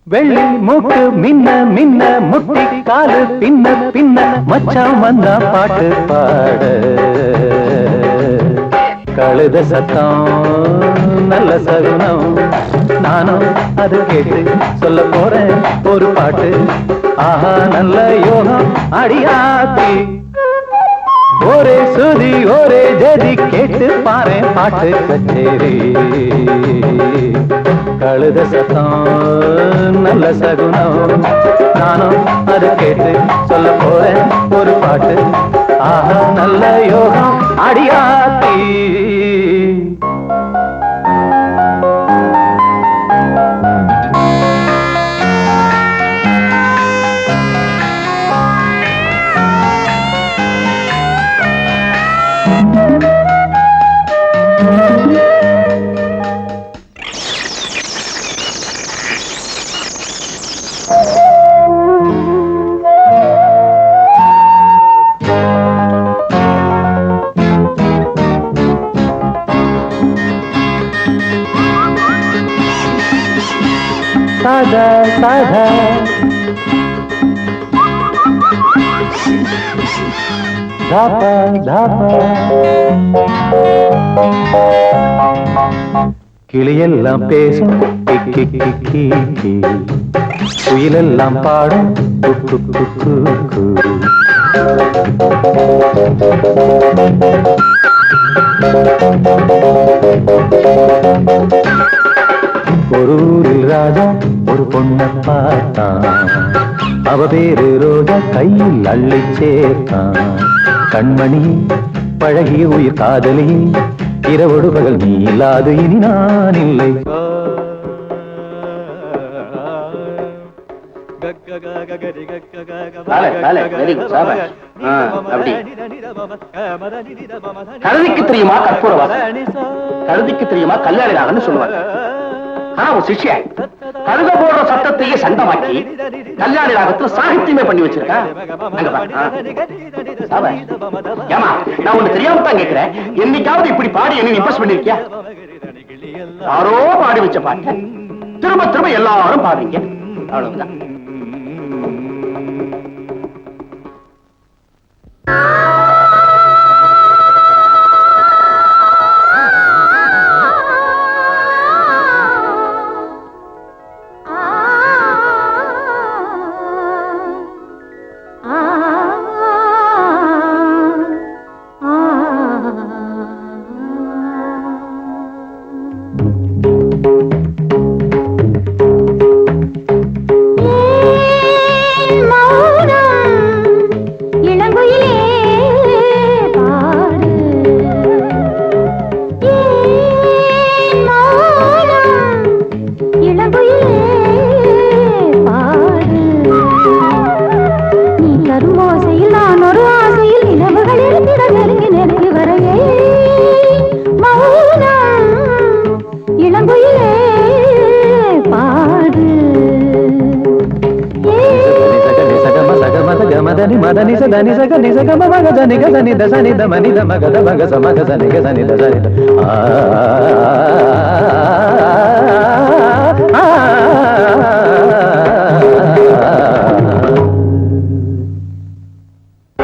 வெள்ளி மூக்கு மின்ன மின்ன முட்டி காலு பின்ன பின்ன மச்சான் வந்தா பாட்டு பாட கழுத சத்தம் நல்ல சகுனம் நானும் அது கேட்டு சொல்ல போறேன் ஒரு பாட்டு ஆஹா நல்ல யோகம் அடியாத்தி ஒரே சுதி ஒரே ஜதி கேட்டு பாரு பாட்டு கச்சேரி கழுத சத்தம் நல்ல சகுனம் நானும் அது கேட்டு சொல்ல போறேன் ஒரு பாட்டு ஆஹா நல்ல யோகம் அடியாத்தி साधा साधा धापा धापा கிளியெல்லாம் பேசும் கிக்கி கிக்கி குயிலெல்லாம் பாடும் குக்கு குக்கு ஒரு ஊரில் ராஜா ஒரு பொண்ணை பார்த்தான் அவ பேரு ரோஜா கையில் அள்ளி சேர்த்தான் கண்மணி பழகிய உயிர் காதலி இரவோடு பகல் நீ இல்லாது இனி நான் இல்லை கழுதிக்கு தெரியுமா கற்பூரவாசன் கழுதிக்கு தெரியுமா கல்யாணம் சொல்லுவாங்க சிஷ்யன் கழுத போடுற சத்தத்தையே சண்டமாக்கி கல்யாண ராகத்துல சாகித்யமே பண்ணி வச்சிருக்கேன் நான் ஒண்ணு தெரியாம தான் கேட்கிறேன் என்னைக்காவது இப்படி பாடி என்ன இம்ப்ரெஸ் பண்ணிருக்கியா யாரோ பாடி வச்ச பாட்டு திரும்ப திரும்ப எல்லாரும் பாடுறீங்க அவ்வளவுதான் మదని మదని సదని సగ నిజ గమ మగ జని గ జని ద సని ద మని ద మగ ద మగ స మగ జని గ జని ద జని ఆ